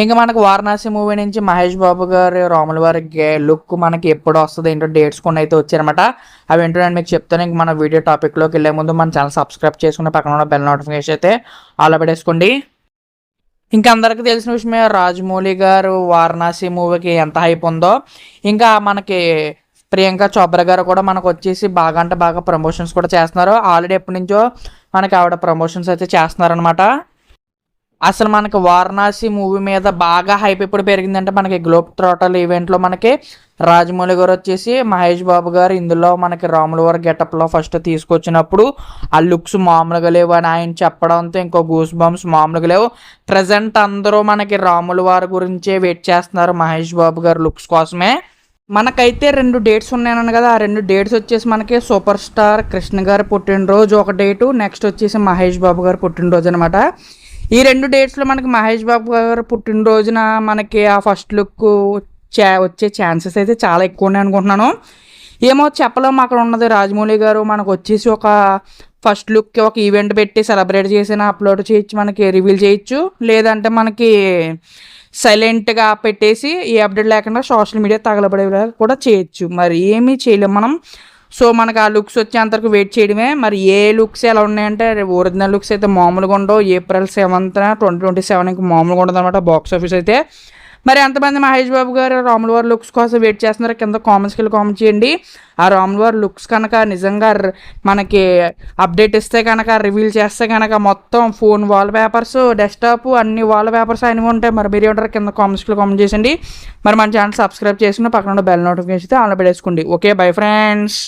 ఇంకా మనకు వారణాసి మూవీ నుంచి మహేష్ బాబు గారు రాముల వారి లుక్ మనకి ఎప్పుడు వస్తుంది ఏంటో డేట్స్ కొన్ని అయితే వచ్చారనమాట. అవి ఏంటో నేను మీకు చెప్తాను. ఇంక మన వీడియో టాపిక్లోకి వెళ్ళే ముందు మన ఛానల్ సబ్స్క్రైబ్ చేసుకుని పక్కన ఉన్న బెల్ నోటిఫికేషన్ అయితే ఆల్ పెట్టేసుకోండి. ఇంకా అందరికీ తెలిసిన విషయమే, రాజమౌళి గారు వారణాసి మూవీకి ఎంత హైప్ ఉందో, ఇంకా మనకి ప్రియాంక చోప్రా గారు కూడా మనకు వచ్చేసి బాగా అంటే బాగా ప్రమోషన్స్ కూడా చేస్తున్నారు. ఆల్రెడీ ఎప్పటి నుంచో మనకి ఆవిడ ప్రమోషన్స్ అయితే చేస్తున్నారనమాట. అసలు మనకి వారణాసి మూవీ మీద బాగా హైప్ ఎప్పుడు పెరిగిందంటే మనకి గ్లోబ్ ట్రాటల్ ఈవెంట్లో మనకి రాజమౌళి గారు వచ్చేసి మహేష్ బాబు గారు ఇందులో మనకి రాముల వారి గెటప్లో ఫస్ట్ తీసుకొచ్చినప్పుడు ఆ లుక్స్ మామూలుగా లేవు అని ఆయన చెప్పడంతో ఇంకో గూస్ బంప్స్ మామూలుగా లేవు. ప్రజెంట్ అందరూ మనకి రాముల వారి గురించే వెయిట్ చేస్తున్నారు మహేష్ బాబు గారు లుక్స్ కోసమే. మనకైతే 2 డేట్స్ ఉన్నాయన్నాను కదా, ఆ 2 డేట్స్ వచ్చేసి మనకి సూపర్ స్టార్ కృష్ణ గారి పుట్టినరోజు ఒక డేటు, నెక్స్ట్ వచ్చేసి మహేష్ బాబు గారు పుట్టినరోజు అనమాట. ఈ 2 డేట్స్లో మనకి మహేష్ బాబు గారు పుట్టినరోజున మనకి ఆ ఫస్ట్ లుక్ వచ్చే ఛాన్సెస్ అయితే చాలా ఎక్కువ ఉన్నాయి అనుకుంటున్నాను. ఏమో చెప్పలేము. అక్కడ ఉన్నది రాజమౌళి గారు మనకు వచ్చేసి ఒక ఫస్ట్ లుక్కి ఒక ఈవెంట్ పెట్టి సెలబ్రేట్ చేసిన అప్లోడ్ చేయొచ్చు, మనకి రివీల్ చేయొచ్చు. లేదంటే మనకి సైలెంట్గా పెట్టేసి ఏ అప్డేట్ లేకుండా సోషల్ మీడియా తగలబడేలా కూడా చేయొచ్చు. మరి ఏమీ చేయలేము మనం. సో మనకు ఆ లుక్స్ వచ్చేంతవరకు వెయిట్ చేయడమే. మరి ఏ లుక్స్ ఎలా ఉన్నాయంటే ఒరిజినల్ లుక్స్ అయితే మామూలుగా ఉండవు. April 7th 2027 మామూలుగా ఉండదు అనమాట బాక్స్ ఆఫీస్ అయితే. మరి ఎంతమంది మహేష్ బాబు గారు రాముల వారి లుక్స్ కోసం వెయిట్ చేస్తున్నారు కింద కామెంట్స్కి వెళ్ళి కామెంట్ చేయండి. ఆ రాముల వారి లుక్స్ కనుక నిజంగా మనకి అప్డేట్ ఇస్తే కనుక, రివీల్ చేస్తే కనుక మొత్తం ఫోన్ వాల్ పేపర్స్, డెస్క్టాప్ అన్ని వాల్ పేపర్స్ అన్నీ ఉంటాయి. మరి మీరు ఏమంటారు కింద కామెంట్స్కి కామెంట్ చేయండి. మరి మన ఛానల్ సబ్స్క్రైబ్ చేసుకుని పక్కన బెల్ నోటిఫికేషన్ అయితే ఆన్ పెట్టేసుకోండి. Okay, bye friends.